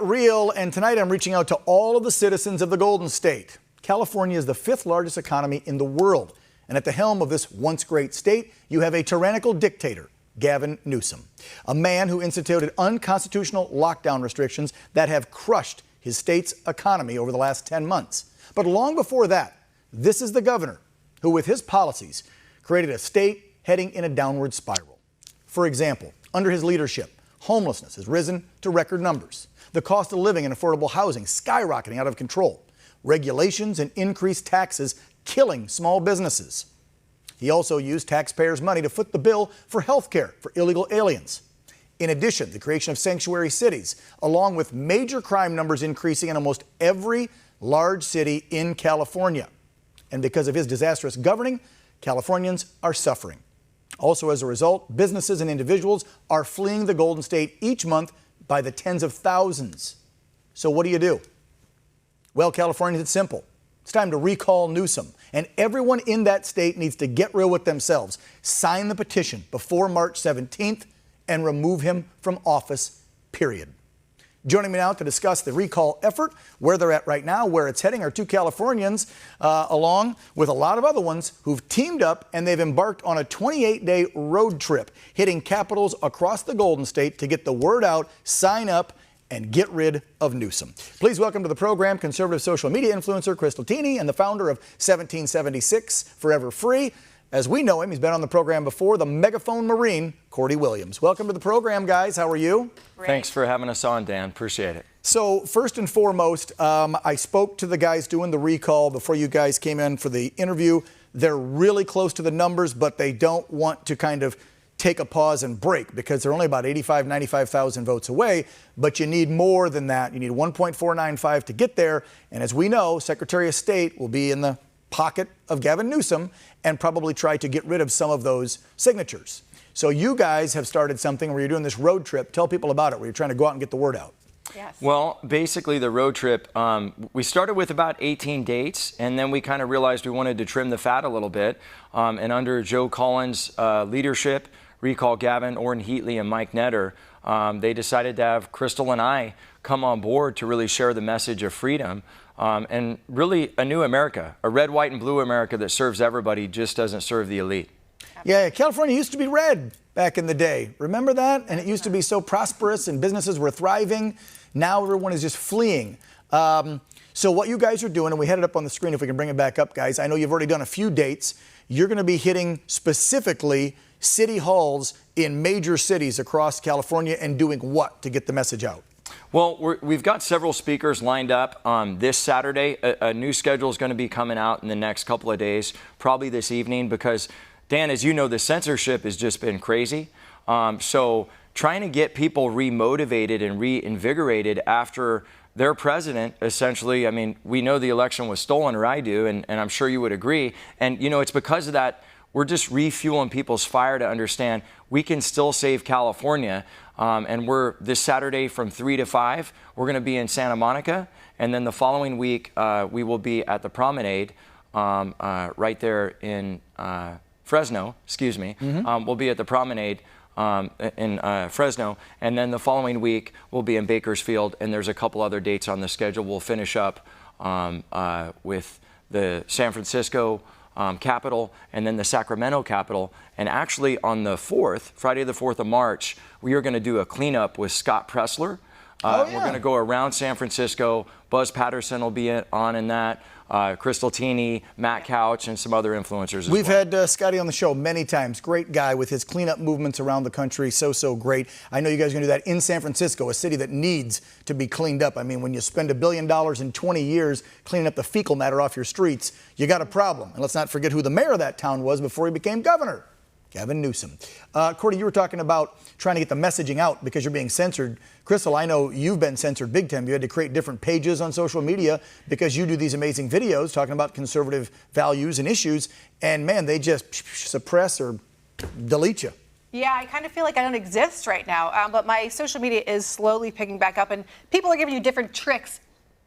Real, and tonight I'm reaching out to all of the citizens of the Golden State. California is the 5th largest economy in the world, and at the helm of this once great state, you have a tyrannical dictator, Gavin Newsom, a man who instituted unconstitutional lockdown restrictions that have crushed his state's economy over the last 10 months. But long before that, this is the governor who, with his policies, created a state heading in a downward spiral. For example, under his leadership, homelessness has risen to record numbers. The cost of living and affordable housing skyrocketing out of control. Regulations and increased taxes killing small businesses. He also used taxpayers' money to foot the bill for health care for illegal aliens. In addition, the creation of sanctuary cities, along with major crime numbers increasing in almost every large city in California. And because of his disastrous governing, Californians are suffering. Also, as a result, businesses and individuals are fleeing the Golden State each month by the tens of thousands. So what do? Well, Californians, it's simple. It's time to recall Newsom, and everyone in that state needs to get real with themselves. Sign the petition before March 17th and remove him from office, period. Joining me now to discuss the recall effort, where they're at right now, where it's heading, are two Californians, along with a lot of other ones who've teamed up, and they've embarked on a 28-day road trip, hitting capitals across the Golden State to get the word out, sign up, and get rid of Newsom. Please welcome to the program conservative social media influencer Krystal Tini and the founder of 1776 Forever Free. As we know him, he's been on the program before, the megaphone Marine, Cordie Williams. Welcome to the program, guys. How are you? Great. Thanks for having us on, Dan. Appreciate it. So first and foremost, I spoke to the guys doing the recall before you guys came in for the interview. They're really close to the numbers, but they don't want to kind of take a pause and break because they're only about 95,000 votes away, but you need more than that. You need 1.495 to get there. And as we know, Secretary of State will be in the pocket of Gavin Newsom and probably try to get rid of some of those signatures. So you guys have started something where you're doing this road trip. Tell people about it, where you're trying to go out and get the word out. Yes. Well, basically the road trip, we started with about 18 dates, and then we kind of realized we wanted to trim the fat a little bit. And under Joe Collins' leadership, Recall Gavin, Orrin Heatley, and Mike Netter, they decided to have Krystal and I come on board to really share the message of freedom and really a new America, a red, white, and blue America that serves everybody, just doesn't serve the elite. Yeah, California used to be red back in the day. Remember that? And it used to be so prosperous and businesses were thriving. Now everyone is just fleeing. So what you guys are doing, and we had it up on the screen if we can bring it back up, guys. I know you've already done a few dates. You're going to be hitting specifically city halls in major cities across California and doing what to get the message out? Well, we've got several speakers lined up this Saturday. A new schedule is going to be coming out in the next couple of days, probably this evening, because, Dan, as you know, the censorship has just been crazy. So trying to get people remotivated and reinvigorated after their president, essentially, I mean, we know the election was stolen, or I do, and I'm sure you would agree. And, you know, it's because of that we're just refueling people's fire to understand we can still save California. And we're this Saturday from 3 to 5, we're going to be in Santa Monica. And then the following week, we will be at the Promenade right there in Fresno, excuse me. We'll be at the Promenade in Fresno. And then the following week, we'll be in Bakersfield. And there's a couple other dates on the schedule. We'll finish up with the San Francisco capital, and then the Sacramento capital. And actually on the 4th, Friday the 4th of March, we are going to do a cleanup with Scott Pressler. We're going to go around San Francisco. Buzz Patterson will be on in that. Krystal Tini, Matt Couch, and some other influencers as well. We've had Scotty on the show many times. Great guy with his cleanup movements around the country. So great. I know you guys are going to do that in San Francisco, a city that needs to be cleaned up. I mean, when you spend $1 billion in 20 years cleaning up the fecal matter off your streets, you got a problem. And let's not forget who the mayor of that town was before he became governor. Gavin Newsom. Cordie, you were talking about trying to get the messaging out because you're being censored. Krystal, I know you've been censored big time. You had to create different pages on social media because you do these amazing videos talking about conservative values and issues, and man, they just suppress or delete you. Yeah, I kind of feel like I don't exist right now, but my social media is slowly picking back up, and people are giving you different tricks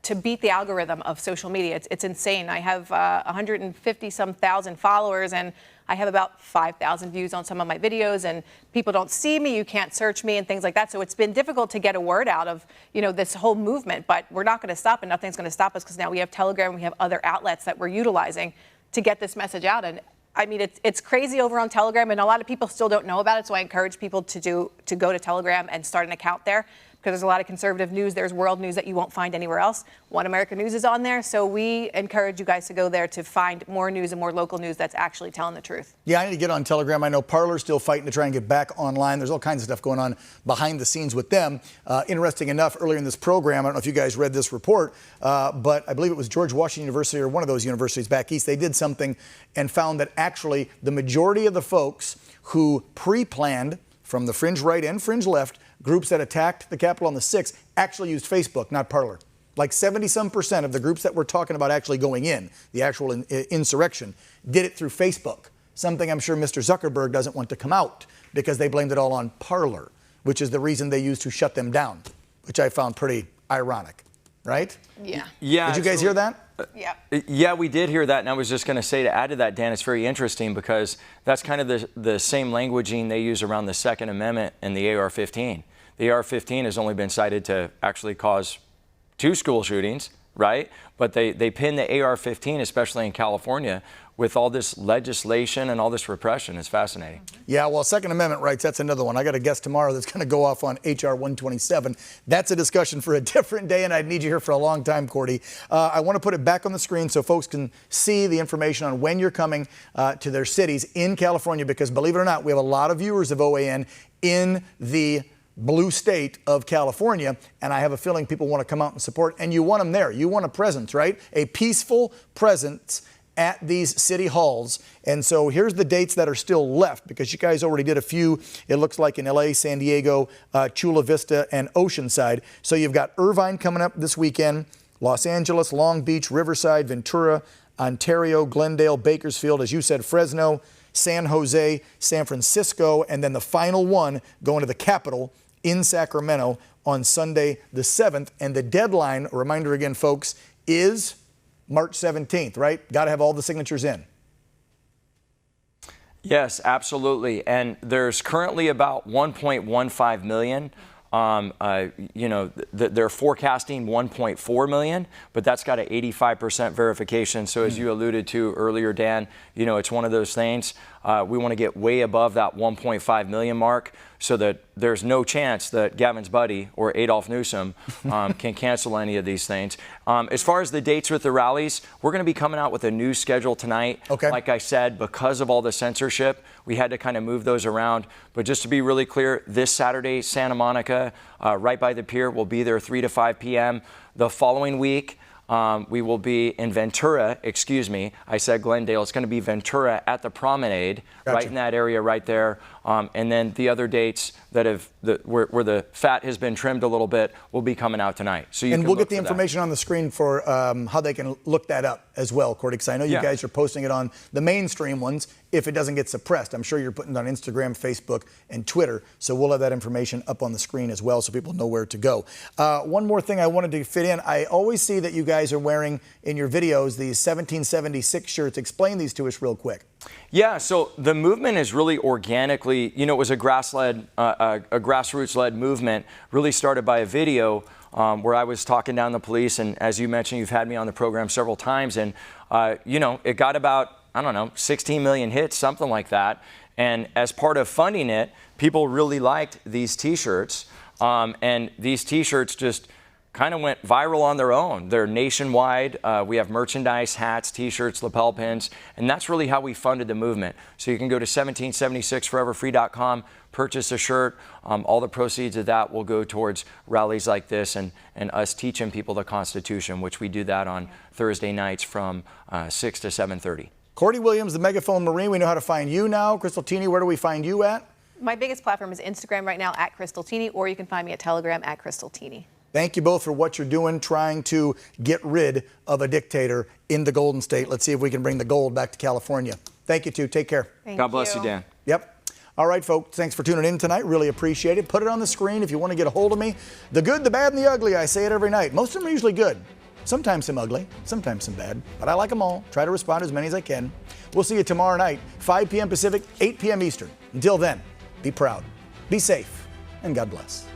to beat the algorithm of social media. It's insane. I have 150-some thousand followers, and I have about 5,000 views on some of my videos, and people don't see me, you can't search me and things like that. So it's been difficult to get a word out of, this whole movement, but we're not going to stop, and nothing's going to stop us because now we have Telegram and we have other outlets that we're utilizing to get this message out. And I mean, it's crazy over on Telegram, and a lot of people still don't know about it. So I encourage people to go to Telegram and start an account there, because there's a lot of conservative news. There's world news that you won't find anywhere else. One America News is on there. So we encourage you guys to go there to find more news and more local news that's actually telling the truth. Yeah, I need to get on Telegram. I know Parler's still fighting to try and get back online. There's all kinds of stuff going on behind the scenes with them. Interesting enough, earlier in this program, I don't know if you guys read this report, but I believe it was George Washington University or one of those universities back east. They did something and found that actually the majority of the folks who pre-planned, from the fringe right and fringe left, groups that attacked the Capitol on the 6th actually used Facebook, not Parler. Like 70-some% of the groups that we're talking about actually going in, the actual insurrection, did it through Facebook. Something I'm sure Mr. Zuckerberg doesn't want to come out, because they blamed it all on Parler, which is the reason they used to shut them down, which I found pretty ironic, right? Yeah. Did you guys hear that? Yeah. Yeah, we did hear that, and I was just going to say, to add to that, Dan, it's very interesting because that's kind of the same languaging they use around the Second Amendment and the AR-15. The AR-15 has only been cited to actually cause 2 school shootings, right? But they pin the AR-15, especially in California, with all this legislation and all this repression. It's fascinating. Yeah, well, Second Amendment rights, that's another one. I got a guest tomorrow that's going to go off on H.R. 127. That's a discussion for a different day, and I'd need you here for a long time, Cordie. I want to put it back on the screen so folks can see the information on when you're coming to their cities in California, because believe it or not, we have a lot of viewers of OAN in the blue state of California, and I have a feeling people want to come out and support, and you want them there. You want a presence, right? A peaceful presence at these city halls. And so here's the dates that are still left, because you guys already did a few, it looks like, in LA, San Diego, Chula Vista, and Oceanside. So you've got Irvine coming up this weekend, Los Angeles, Long Beach, Riverside, Ventura, Ontario, Glendale, Bakersfield, as you said, Fresno, San Jose, San Francisco, and then the final one going to the Capitol in Sacramento on Sunday the 7th. And the deadline, a reminder again, folks, is March 17th, right? Got to have all the signatures in. Yes, absolutely. And there's currently about 1.15 million. They're forecasting 1.4 million, but that's got an 85% verification. So as you alluded to earlier, Dan, it's one of those things. We want to get way above that 1.5 million mark so that there's no chance that Gavin's buddy or Adolph Newsom can cancel any of these things. As far as the dates with the rallies, we're going to be coming out with a new schedule tonight. Okay. Like I said, because of all the censorship, we had to kind of move those around. But just to be really clear, this Saturday, Santa Monica, right by the pier, we'll be there 3 to 5 p.m. The following week, we will be in Ventura, I said Glendale. It's going to be Ventura at the Promenade, Gotcha. right in that area right there. And then the other dates where the fat has been trimmed a little bit will be coming out tonight. So you and can we'll look get the for that. information on the screen for how they can look that up as well, Cordie, because I know you guys are posting it on the mainstream ones if it doesn't get suppressed. I'm sure you're putting it on Instagram, Facebook, and Twitter, so we'll have that information up on the screen as well so people know where to go. One more thing I wanted to fit in. I always see that you guys are wearing in your videos these 1776 shirts. Explain these to us real quick. Yeah, so the movement is really organically, it was a grassroots-led movement, really started by a video where I was talking down the police, and as you mentioned, you've had me on the program several times, and, it got about, 16 million hits, something like that, and as part of funding it, people really liked these T-shirts, and these T-shirts just kind of went viral on their own. They're nationwide. We have merchandise, hats, T-shirts, lapel pins, and that's really how we funded the movement. So you can go to 1776foreverfree.com, purchase a shirt. All the proceeds of that will go towards rallies like this and us teaching people the Constitution, which we do that on Thursday nights from 6 to 7:30. Cordie Williams, the Megaphone Marine. We know how to find you now. Krystal Tini, where do we find you at? My biggest platform is Instagram right now at Krystal Tini, or you can find me at Telegram at Krystal Tini. Thank you both for what you're doing, trying to get rid of a dictator in the Golden State. Let's see if we can bring the gold back to California. Thank you, too. Take care. God bless you, Dan. Yep. All right, folks, thanks for tuning in tonight. Really appreciate it. Put it on the screen if you want to get a hold of me. The good, the bad, and the ugly. I say it every night. Most of them are usually good. Sometimes some ugly, sometimes some bad, but I like them all. Try to respond to as many as I can. We'll see you tomorrow night, 5 p.m. Pacific, 8 p.m. Eastern. Until then, be proud, be safe, and God bless.